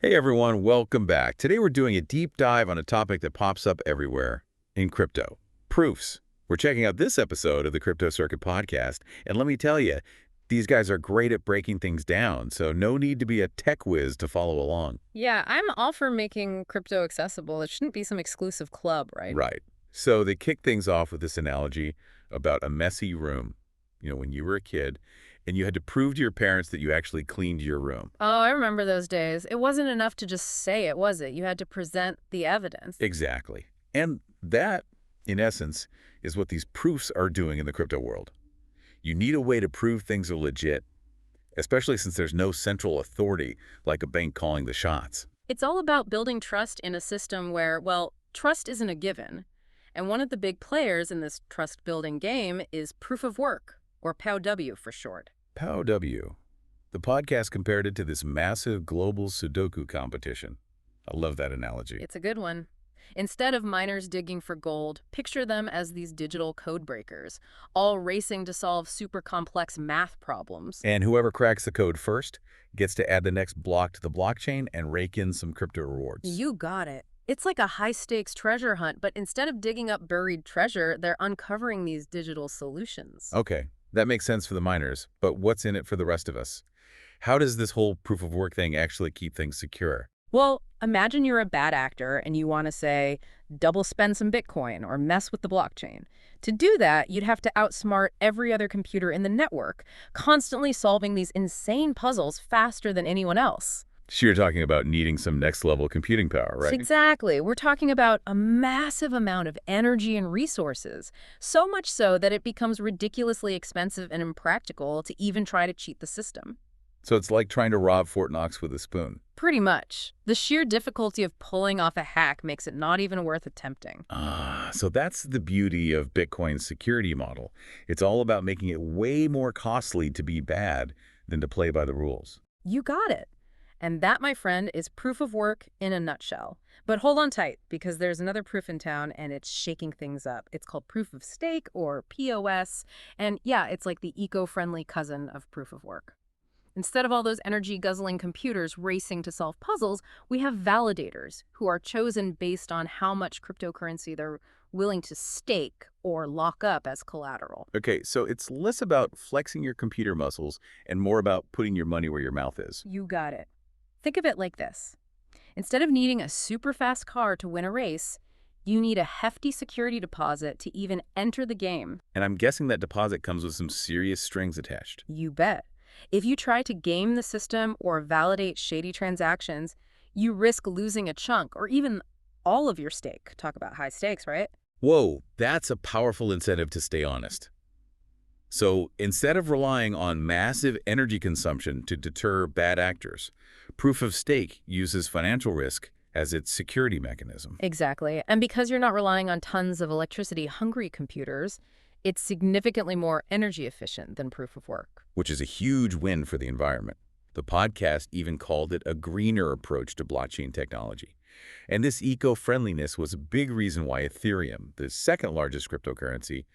Hey everyone, welcome back. Today we're doing a deep dive on a topic that pops up everywhere in crypto, proofs. We're checking out this episode of the Crypto Circuit podcast, and let me tell you, these guys are great at breaking things down, so no need to be a tech whiz to follow along. Yeah, I'm all for making crypto accessible. It shouldn't be some exclusive club, right? Right. So they kick things off with this analogy about a messy room. When you were a kid, and you had to prove to your parents that you actually cleaned your room. Oh, I remember those days. It wasn't enough to just say it, was it? You had to present the evidence. Exactly. And that, in essence, is what these proofs are doing in the crypto world. You need a way to prove things are legit, especially since there's no central authority like a bank calling the shots. It's all about building trust in a system where, well, trust isn't a given. And one of the big players in this trust-building game is proof of work, or POW for short. POW. The podcast compared it to this massive global Sudoku competition. I love that analogy. It's a good one. Instead of miners digging for gold, picture them as these digital code breakers, all racing to solve super complex math problems. And whoever cracks the code first gets to add the next block to the blockchain and rake in some crypto rewards. You got it. It's like a high-stakes treasure hunt, but instead of digging up buried treasure, they're uncovering these digital solutions. Okay, that makes sense for the miners, but what's in it for the rest of us? How does this whole proof of work thing actually keep things secure? Well, imagine you're a bad actor and you want to say, double spend some Bitcoin or mess with the blockchain. To do that, you'd have to outsmart every other computer in the network, constantly solving these insane puzzles faster than anyone else. So you're talking about needing some next-level computing power, right? Exactly. We're talking about a massive amount of energy and resources, so much so that it becomes ridiculously expensive and impractical to even try to cheat the system. So it's like trying to rob Fort Knox with a spoon. Pretty much. The sheer difficulty of pulling off a hack makes it not even worth attempting. So that's the beauty of Bitcoin's security model. It's all about making it way more costly to be bad than to play by the rules. You got it. And that, my friend, is proof of work in a nutshell. But hold on tight, because there's another proof in town, and it's shaking things up. It's called proof of stake, or POS. And yeah, it's like the eco-friendly cousin of proof of work. Instead of all those energy-guzzling computers racing to solve puzzles, we have validators who are chosen based on how much cryptocurrency they're willing to stake or lock up as collateral. Okay, so it's less about flexing your computer muscles and more about putting your money where your mouth is. You got it. Think of it like this. Instead of needing a super fast car to win a race, you need a hefty security deposit to even enter the game. And I'm guessing that deposit comes with some serious strings attached. You bet. If you try to game the system or validate shady transactions, you risk losing a chunk or even all of your stake. Talk about high stakes, right? Whoa, that's a powerful incentive to stay honest. So instead of relying on massive energy consumption to deter bad actors, proof of stake uses financial risk as its security mechanism. Exactly. And because you're not relying on tons of electricity-hungry computers, it's significantly more energy efficient than proof of work. Which is a huge win for the environment. The podcast even called it a greener approach to blockchain technology. And this eco-friendliness was a big reason why Ethereum, the second largest cryptocurrency,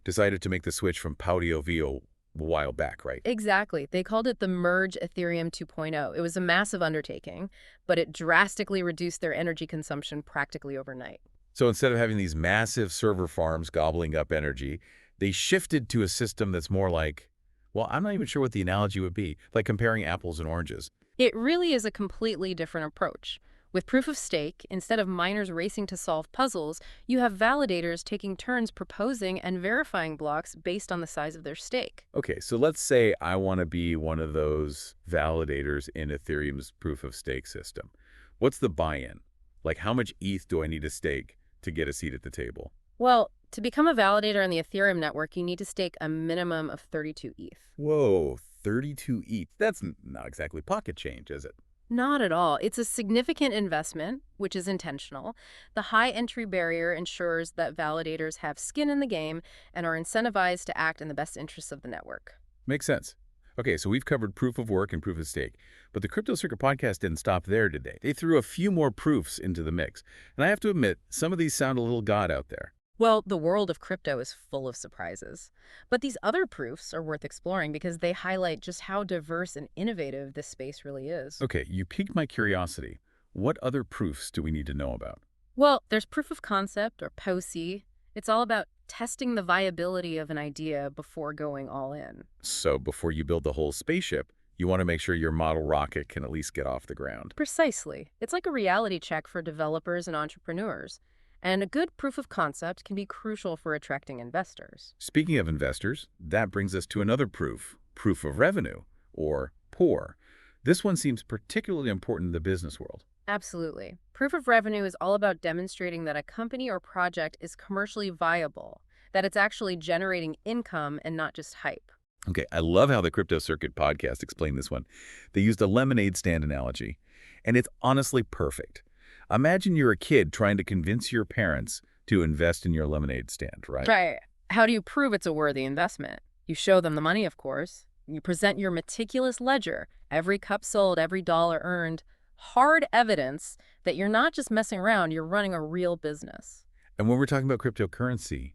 decided to make the switch from POW a while back, right? Exactly. They called it the Merge Ethereum 2.0. It was a massive undertaking, but it drastically reduced their energy consumption practically overnight. So instead of having these massive server farms gobbling up energy, they shifted to a system that's more like, well, I'm not even sure what the analogy would be, like comparing apples and oranges. It really is a completely different approach. With proof of stake, instead of miners racing to solve puzzles, you have validators taking turns proposing and verifying blocks based on the size of their stake. Okay, so let's say I want to be one of those validators in Ethereum's proof of stake system. What's the buy-in? Like how much ETH do I need to stake to get a seat at the table? Well, to become a validator on the Ethereum network, you need to stake a minimum of 32 ETH. Whoa, 32 ETH. That's not exactly pocket change, is it? Not at all. It's a significant investment, which is intentional. The high entry barrier ensures that validators have skin in the game and are incentivized to act in the best interests of the network. Makes sense. Okay, so we've covered proof of work and proof of stake, but the Crypto Circuit podcast didn't stop there today. They threw a few more proofs into the mix, and I have to admit, some of these sound a little god out there. Well, the world of crypto is full of surprises. But these other proofs are worth exploring because they highlight just how diverse and innovative this space really is. Okay, you piqued my curiosity. What other proofs do we need to know about? Well, there's proof of concept, or POC. It's all about testing the viability of an idea before going all in. So before you build the whole spaceship, you want to make sure your model rocket can at least get off the ground. Precisely. It's like a reality check for developers and entrepreneurs. And a good proof of concept can be crucial for attracting investors. Speaking of investors, that brings us to another proof of revenue, or POR. This one seems particularly important in the business world. Absolutely. Proof of revenue is all about demonstrating that a company or project is commercially viable, that it's actually generating income and not just hype. Okay, I love how the Crypto Circuit podcast explained this one. They used a lemonade stand analogy, and it's honestly perfect. Imagine you're a kid trying to convince your parents to invest in your lemonade stand, right? Right. How do you prove it's a worthy investment? You show them the money, of course. You present your meticulous ledger, every cup sold, every dollar earned, hard evidence that you're not just messing around, you're running a real business. And when we're talking about cryptocurrency,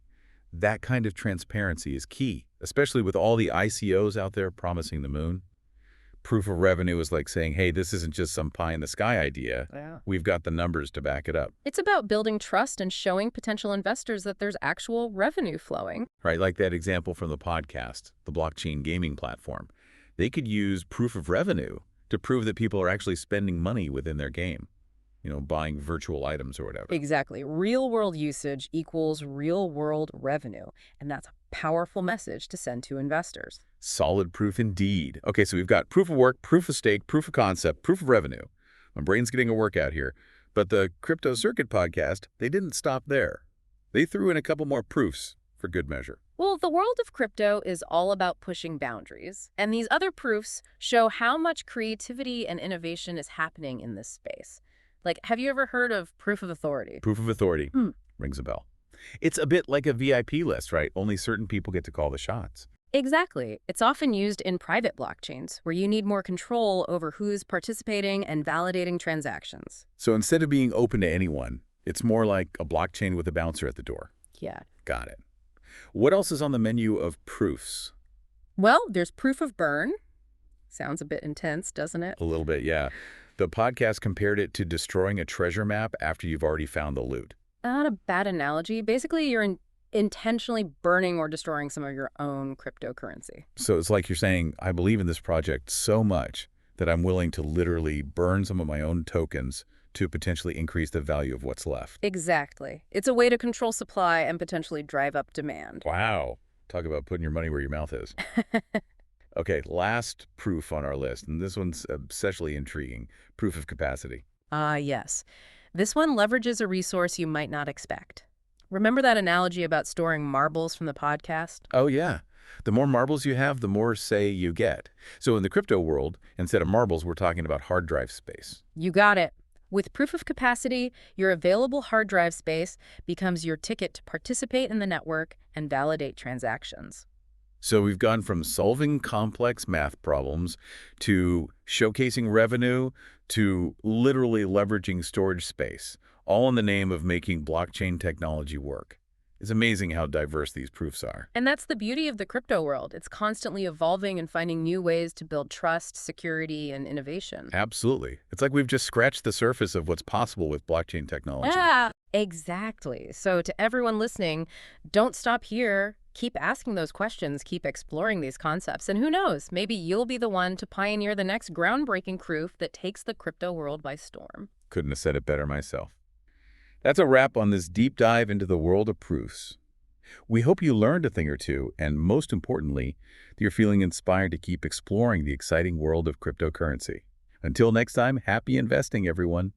that kind of transparency is key, especially with all the ICOs out there promising the moon. Proof of revenue is like saying, hey, this isn't just some pie-in-the-sky idea. Yeah. We've got the numbers to back it up. It's about building trust and showing potential investors that there's actual revenue flowing. Right, like that example from the podcast, the blockchain gaming platform. They could use proof of revenue to prove that people are actually spending money within their game, buying virtual items or whatever. Exactly. Real-world usage equals real-world revenue, and that's a powerful message to send to investors. Solid proof indeed. Okay, so we've got proof of work, proof of stake, proof of concept, proof of revenue. My brain's getting a workout here. But the Crypto Circuit podcast, they didn't stop there. They threw in a couple more proofs for good measure. Well, the world of crypto is all about pushing boundaries, and these other proofs show how much creativity and innovation is happening in this space. Like, have you ever heard of proof of authority? Proof of authority rings a bell. It's a bit like a VIP list, right? Only certain people get to call the shots. Exactly. It's often used in private blockchains, where you need more control over who's participating and validating transactions. So instead of being open to anyone, it's more like a blockchain with a bouncer at the door. Yeah. Got it. What else is on the menu of proofs? Well, there's proof of burn. Sounds a bit intense, doesn't it? A little bit, yeah. The podcast compared it to destroying a treasure map after you've already found the loot. Not a bad analogy. Basically, you're intentionally burning or destroying some of your own cryptocurrency. So it's like you're saying, I believe in this project so much that I'm willing to literally burn some of my own tokens to potentially increase the value of what's left. Exactly. It's a way to control supply and potentially drive up demand. Wow. Talk about putting your money where your mouth is. Okay, last proof on our list, and this one's especially intriguing, proof of capacity. Yes. This one leverages a resource you might not expect. Remember that analogy about storing marbles from the podcast? Oh, yeah. The more marbles you have, the more say you get. So in the crypto world, instead of marbles, we're talking about hard drive space. You got it. With proof of capacity, your available hard drive space becomes your ticket to participate in the network and validate transactions. So we've gone from solving complex math problems to showcasing revenue to literally leveraging storage space, all in the name of making blockchain technology work. It's amazing how diverse these proofs are. And that's the beauty of the crypto world. It's constantly evolving and finding new ways to build trust, security, and innovation. Absolutely. It's like we've just scratched the surface of what's possible with blockchain technology. Yeah, exactly. So to everyone listening, don't stop here. Keep asking those questions, keep exploring these concepts, and who knows, maybe you'll be the one to pioneer the next groundbreaking proof that takes the crypto world by storm. Couldn't have said it better myself. That's a wrap on this deep dive into the world of proofs. We hope you learned a thing or two, and most importantly, that you're feeling inspired to keep exploring the exciting world of cryptocurrency. Until next time, happy investing, everyone.